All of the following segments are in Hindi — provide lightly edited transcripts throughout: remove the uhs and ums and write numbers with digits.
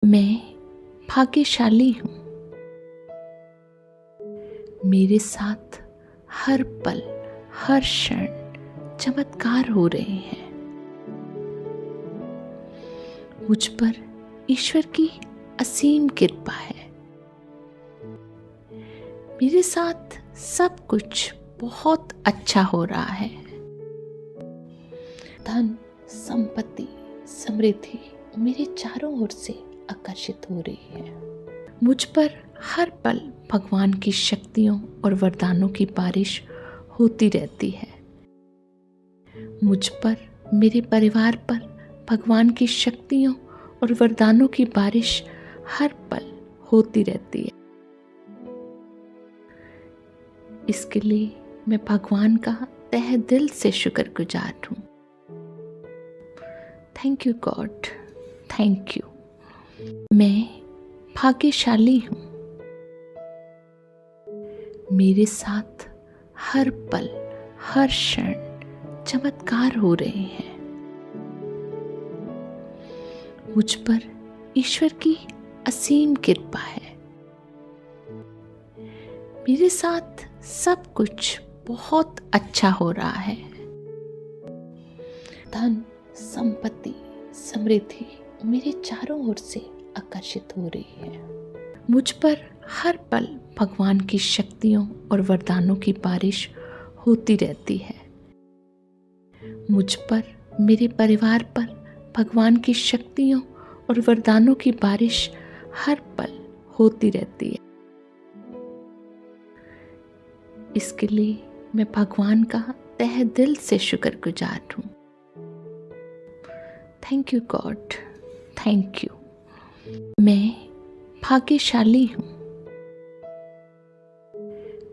मैं भाग्यशाली हूँ। मेरे साथ हर पल, हर क्षण चमत्कार हो रहे हैं। मुझ पर ईश्वर की असीम कृपा है। मेरे साथ सब कुछ बहुत अच्छा हो रहा है। धन, संपत्ति, समृद्धि मेरे चारों ओर से आकर्षित हो रही है। मुझ पर हर पल भगवान की शक्तियों और वरदानों की बारिश होती रहती है। मुझ पर, मेरे परिवार पर भगवान की शक्तियों और वरदानों की बारिश हर पल होती रहती है। इसके लिए मैं भगवान का तहे दिल से शुक्रगुजार हूँ। Thank you God, thank you. मैं भाग्यशाली हूँ। मेरे साथ हर पल, हर क्षण चमत्कार हो रहे हैं। मुझ पर ईश्वर की असीम कृपा है। मेरे साथ सब कुछ बहुत अच्छा हो रहा है। धन, संपत्ति, समृद्धि मेरे चारों ओर से आकर्षित हो रही है। मुझ पर हर पल भगवान की शक्तियों और वरदानों की बारिश होती रहती है। मुझ पर, मेरे परिवार पर भगवान की शक्तियों और वरदानों की बारिश हर पल होती रहती है। इसके लिए मैं भगवान का तहे दिल से शुक्रगुजार हूँ। Thank you God, thank you. मैं भाग्यशाली हूँ।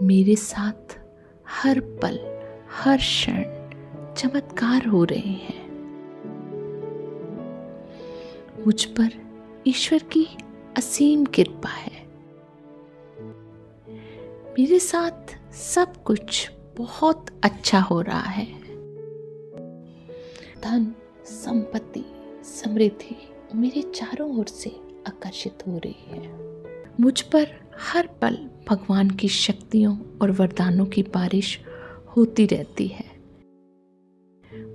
मेरे साथ हर पल, हर क्षण चमत्कार हो रहे हैं। मुझ पर ईश्वर की असीम कृपा है। मेरे साथ सब कुछ बहुत अच्छा हो रहा है। धन, संपत्ति, समृद्धि मेरे चारों ओर से आकर्षित हो रही है। मुझ पर हर पल भगवान की शक्तियों और वरदानों की बारिश होती रहती है।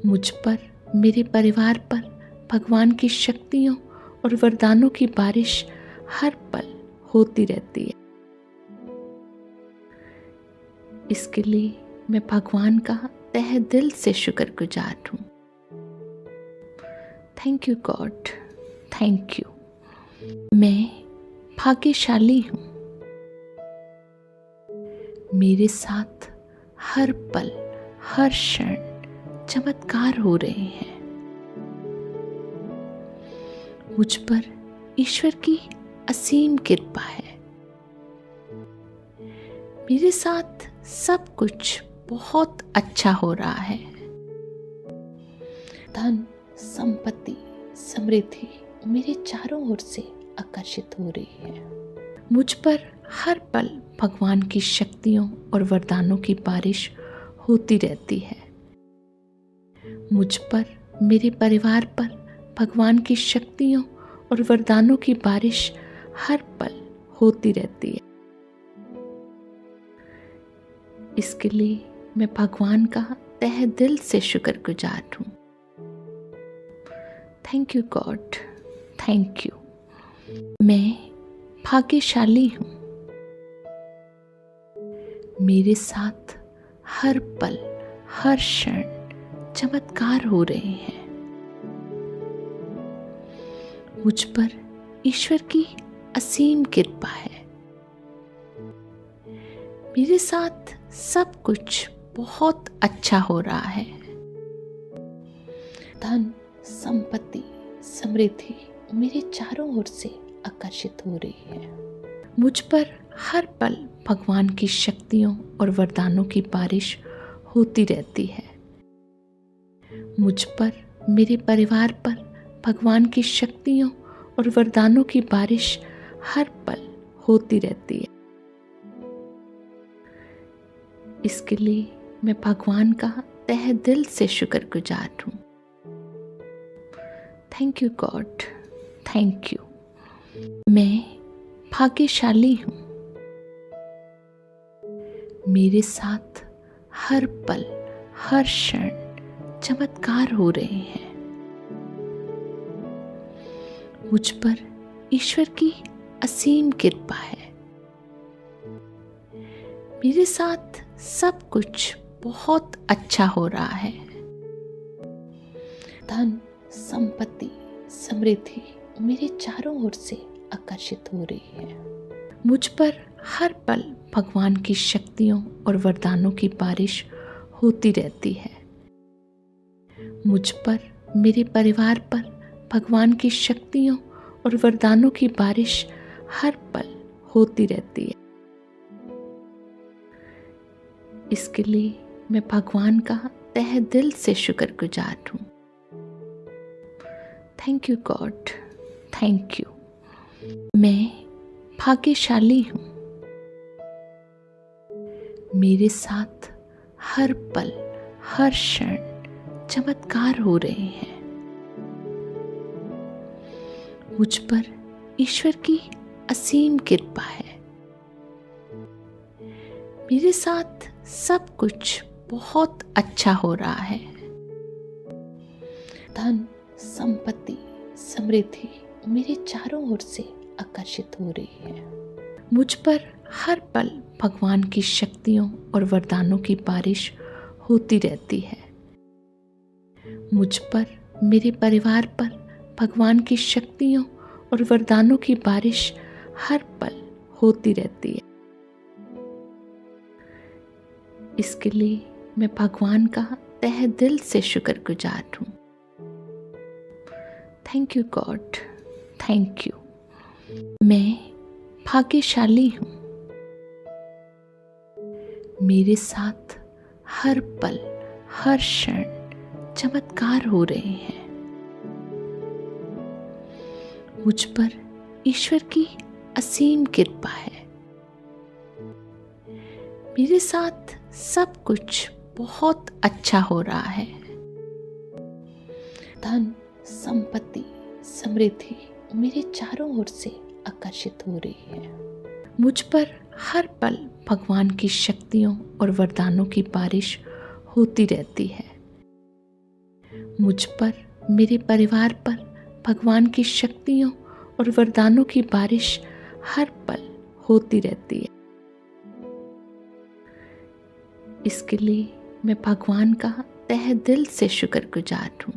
मुझ पर, मेरे परिवार पर भगवान की शक्तियों और वरदानों की बारिश हर पल होती रहती है। इसके लिए मैं भगवान का तहे दिल से शुक्रगुजार हूँ। Thank you God, thank you. मैं भाग्यशाली हूँ। मेरे साथ हर पल, हर क्षण चमत्कार हो रहे हैं। मुझ पर ईश्वर की असीम कृपा है। मेरे साथ सब कुछ बहुत अच्छा हो रहा है। धन, संपत्ति, समृद्धि मेरे चारों ओर से आकर्षित हो रही है। मुझ पर हर पल भगवान की शक्तियों और वरदानों की बारिश होती रहती है। मुझ पर, मेरे परिवार पर भगवान की शक्तियों और वरदानों की बारिश हर पल होती रहती है। इसके लिए मैं भगवान का तहे दिल से शुक्रगुजार हूँ। Thank you God, thank you. मैं भाग्यशाली हूँ। मेरे साथ हर पल, हर क्षण चमत्कार हो रहे हैं। मुझ पर ईश्वर की असीम कृपा है। मेरे साथ सब कुछ बहुत अच्छा हो रहा है। धन, संपत्ति, समृद्धि मेरे चारों ओर से आकर्षित हो रही है। मुझ पर हर पल भगवान की शक्तियों और वरदानों की बारिश होती रहती है। मुझ पर, मेरे परिवार पर भगवान की शक्तियों और वरदानों की बारिश हर पल होती रहती है। इसके लिए मैं भगवान का तहे दिल से शुक्रगुजार हूँ। Thank you God, thank you. मैं भाग्यशाली हूँ। मेरे साथ हर पल, हर क्षण चमत्कार हो रहे हैं। मुझ पर ईश्वर की असीम कृपा है। मेरे साथ सब कुछ बहुत अच्छा हो रहा है। धन, संपत्ति, समृद्धि मेरे चारों ओर से आकर्षित हो रही है। मुझ पर हर पल भगवान की शक्तियों और वरदानों की बारिश होती रहती है। मुझ पर, मेरे परिवार पर भगवान की शक्तियों और वरदानों की बारिश हर पल होती रहती है। इसके लिए मैं भगवान का तहे दिल से शुक्रगुजार हूँ। Thank you God, thank you. मैं भाग्यशाली हूँ। मेरे साथ हर पल, हर क्षण चमत्कार हो रहे हैं। मुझ पर ईश्वर की असीम कृपा है। मेरे साथ सब कुछ बहुत अच्छा हो रहा है। धन, संपत्ति, समृद्धि मेरे चारों ओर से आकर्षित हो रही है। मुझ पर हर पल भगवान की शक्तियों और वरदानों की बारिश होती रहती है। मुझ पर, मेरे परिवार पर भगवान की शक्तियों और वरदानों की बारिश हर पल होती रहती है। इसके लिए मैं भगवान का तहे दिल से शुक्रगुजार हूँ। Thank you God, thank you. मैं भाग्यशाली हूँ। मेरे साथ हर पल, हर क्षण चमत्कार हो रहे हैं। मुझ पर ईश्वर की असीम कृपा है। मेरे साथ सब कुछ बहुत अच्छा हो रहा है। धन, संपत्ति, समृद्धि मेरे चारों ओर से आकर्षित हो रही है। मुझ पर हर पल भगवान की शक्तियों और वरदानों की बारिश होती रहती है। मुझ पर, मेरे परिवार पर भगवान की शक्तियों और वरदानों की बारिश हर पल होती रहती है। इसके लिए मैं भगवान का तहे दिल से शुक्रगुजार हूँ।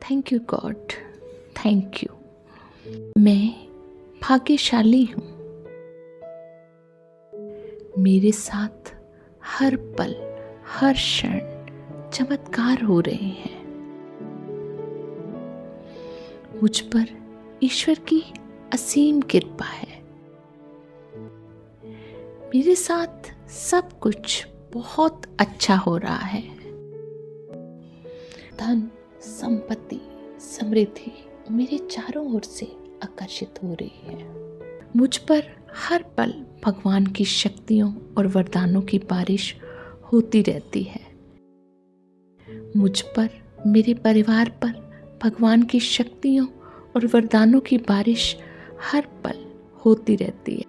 Thank you God, thank you. मैं भाग्यशाली हूँ। मेरे साथ हर पल, हर क्षण चमत्कार हो रहे हैं। मुझ पर ईश्वर की असीम कृपा है। मेरे साथ सब कुछ बहुत अच्छा हो रहा है। धन, संपत्ति, समृद्धि मेरे चारों ओर से आकर्षित हो रही है। मुझ पर हर पल भगवान की शक्तियों और वरदानों की बारिश होती रहती है। मुझ पर, मेरे परिवार पर भगवान की शक्तियों और वरदानों की बारिश हर पल होती रहती है।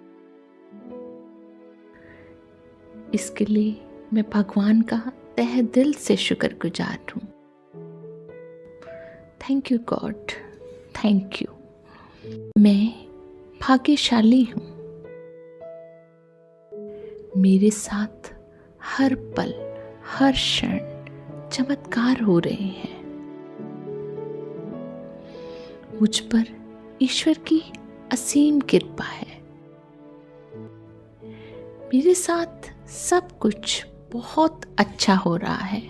इसके लिए मैं भगवान का तहे दिल से शुक्रगुजार हूँ। Thank you God, thank you. मैं भाग्यशाली हूँ। मेरे साथ हर पल, हर क्षण चमत्कार हो रहे हैं। मुझ पर ईश्वर की असीम कृपा है। मेरे साथ सब कुछ बहुत अच्छा हो रहा है।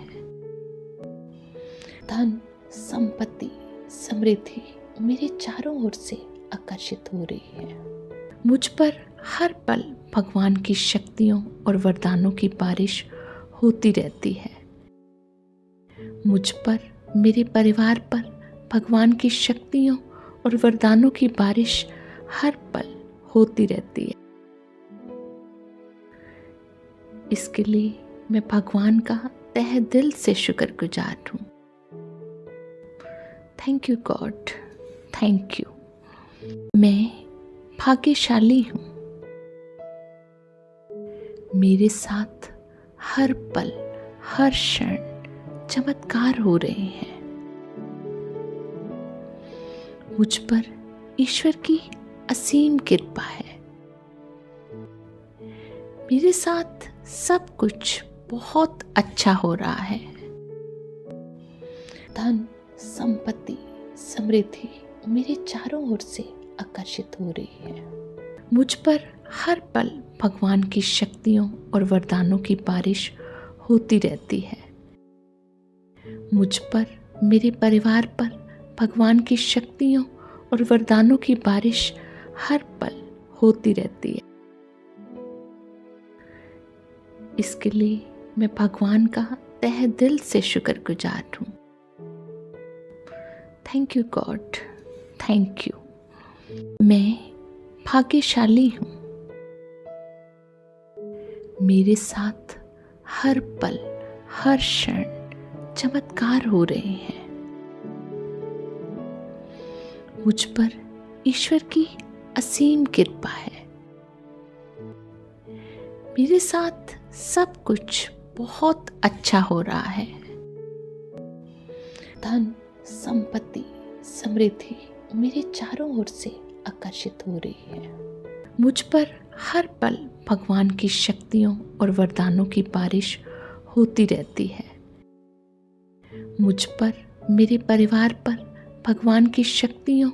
धन, संपत्ति, समृद्धि मेरे चारों ओर से आकर्षित हो रही है। मुझ पर हर पल भगवान की शक्तियों और वरदानों की बारिश होती रहती है। मुझ पर, मेरे परिवार पर भगवान की शक्तियों और वरदानों की बारिश हर पल होती रहती है। इसके लिए मैं भगवान का तहे दिल से शुक्रगुजार हूँ। Thank you God, thank you. मैं भाग्यशाली हूँ। मेरे साथ हर पल, हर क्षण चमत्कार हो रहे हैं। मुझ पर ईश्वर की असीम कृपा है। मेरे साथ सब कुछ बहुत अच्छा हो रहा है। धन, संपत्ति, समृद्धि मेरे चारों ओर से आकर्षित हो रही है। मुझ पर हर पल भगवान की शक्तियों और वरदानों की बारिश होती रहती है। मुझ पर, मेरे परिवार पर भगवान की शक्तियों और वरदानों की बारिश हर पल होती रहती है। इसके लिए मैं भगवान का तहे दिल से शुक्रगुजार हूँ। Thank you God, thank you. मैं भाग्यशाली हूँ। मेरे साथ हर पल, हर क्षण चमत्कार हो रहे हैं। मुझ पर ईश्वर की असीम कृपा है। मेरे साथ सब कुछ बहुत अच्छा हो रहा है। धन, संपत्ति, समृद्धि मेरे चारों ओर से आकर्षित हो रही है। मुझ पर हर पल भगवान की शक्तियों और वरदानों की बारिश होती रहती है। मुझ पर, मेरे परिवार पर भगवान की शक्तियों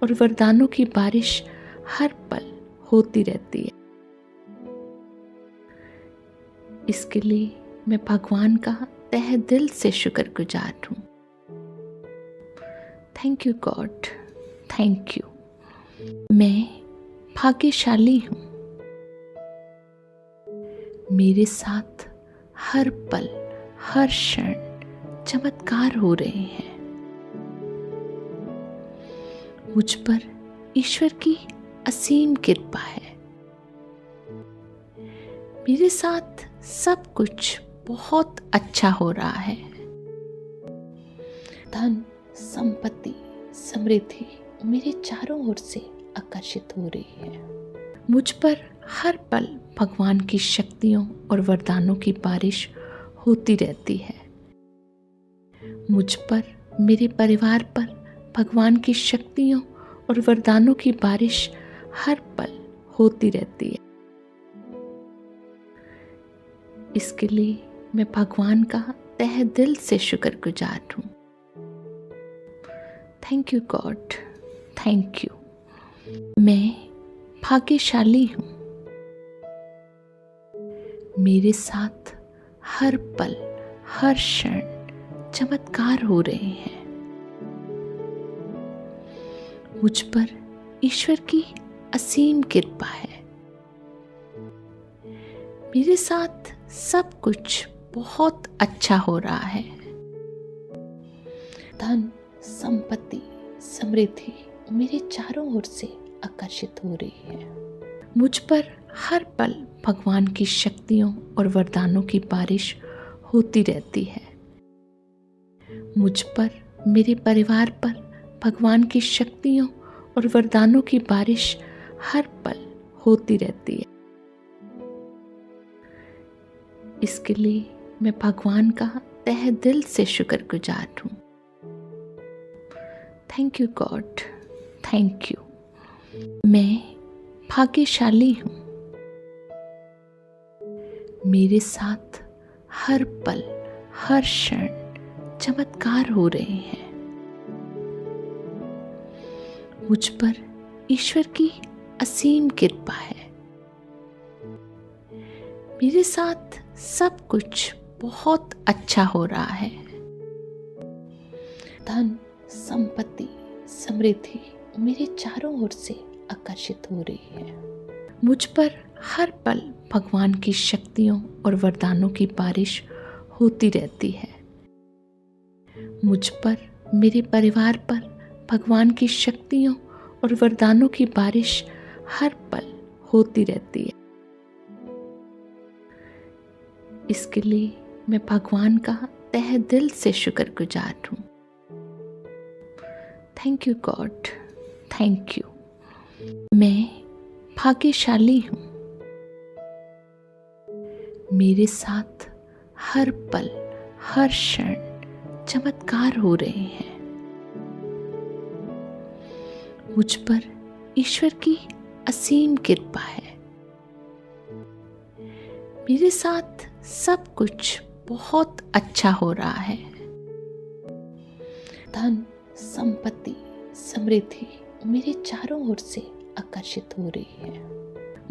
और वरदानों की बारिश हर पल होती रहती है। इसके लिए मैं भगवान का तहे दिल से शुक्रगुजार हूँ। Thank you God, thank you. मैं भाग्यशाली हूँ। मेरे साथ हर पल, हर क्षण चमत्कार हो रहे हैं। मुझ पर ईश्वर की असीम कृपा है। मेरे साथ सब कुछ बहुत अच्छा हो रहा है। धन, संपत्ति, समृद्धि मेरे चारों ओर से आकर्षित हो रही है। मुझ पर हर पल भगवान की शक्तियों और वरदानों की बारिश होती रहती है। मुझ पर, मेरे परिवार पर भगवान की शक्तियों और वरदानों की बारिश हर पल होती रहती है। इसके लिए मैं भगवान का तहे दिल से शुक्रगुजार हूँ। Thank you God, thank you. मैं भाग्यशाली हूँ। मेरे साथ हर पल, हर क्षण चमत्कार हो रहे हैं। मुझ पर ईश्वर की असीम कृपा है। मेरे साथ सब कुछ बहुत अच्छा हो रहा है। धन, संपत्ति, समृद्धि मेरे चारों ओर से आकर्षित हो रही है। मुझ पर हर पल भगवान की शक्तियों और वरदानों की बारिश होती रहती है। मुझ पर, मेरे परिवार पर भगवान की शक्तियों और वरदानों की बारिश हर पल होती रहती है। इसके लिए मैं भगवान का तहे दिल से शुक्रगुजार हूँ। Thank you God, thank you. मैं भाग्यशाली हूँ। मेरे साथ हर पल, हर क्षण चमत्कार हो रहे हैं। मुझ पर ईश्वर की असीम कृपा है। मेरे साथ सब कुछ बहुत अच्छा हो रहा है। धन, संपत्ति, समृद्धि मेरे चारों ओर से आकर्षित हो रही है। मुझ पर हर पल भगवान की शक्तियों और वरदानों की बारिश होती रहती है। मुझ पर, मेरे परिवार पर भगवान की शक्तियों और वरदानों की बारिश हर पल होती रहती है। इसके लिए मैं भगवान का तहे दिल से शुक्रगुजार हूँ। Thank you God, thank you. मैं भाग्यशाली हूँ। मेरे साथ हर पल हर क्षण चमत्कार हो रहे हैं। मुझ पर ईश्वर की असीम कृपा है। मेरे साथ सब कुछ बहुत अच्छा हो रहा है। धन, संपत्ति, समृद्धि मेरे चारों ओर से आकर्षित हो रही है।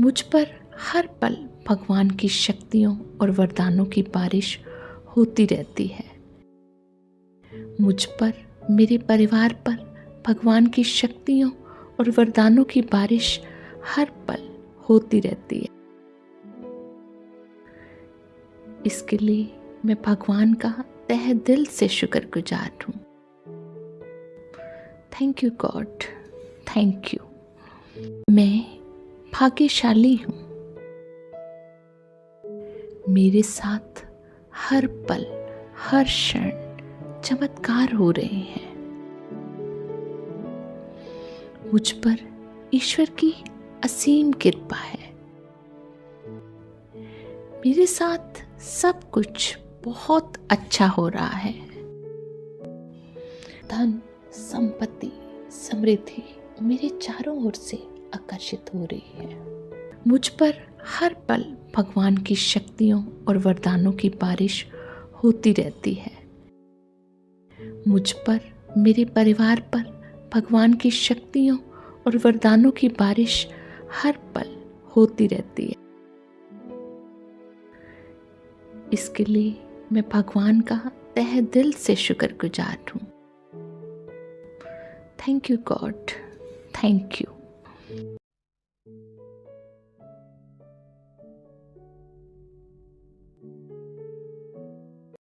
मुझ पर हर पल भगवान की शक्तियों और वरदानों की बारिश होती रहती है। मुझ पर, मेरे परिवार पर भगवान की शक्तियों और वरदानों की बारिश हर पल होती रहती है। इसके लिए मैं भगवान का तहे दिल से शुक्रगुजार हूँ। Thank you God, thank you. मैं भाग्यशाली हूँ। मेरे साथ हर पल हर क्षण चमत्कार हो रहे हैं। मुझ पर ईश्वर की असीम कृपा है। मेरे साथ सब कुछ बहुत अच्छा हो रहा है। धन, संपत्ति, समृद्धि मेरे चारों ओर से आकर्षित हो रही है। मुझ पर हर पल भगवान की शक्तियों और वरदानों की बारिश होती रहती है। मुझ पर, मेरे परिवार पर भगवान की शक्तियों और वरदानों की बारिश हर पल होती रहती है। इसके लिए मैं भगवान का तहे दिल से शुक्रगुजार हूँ। Thank you God, thank you.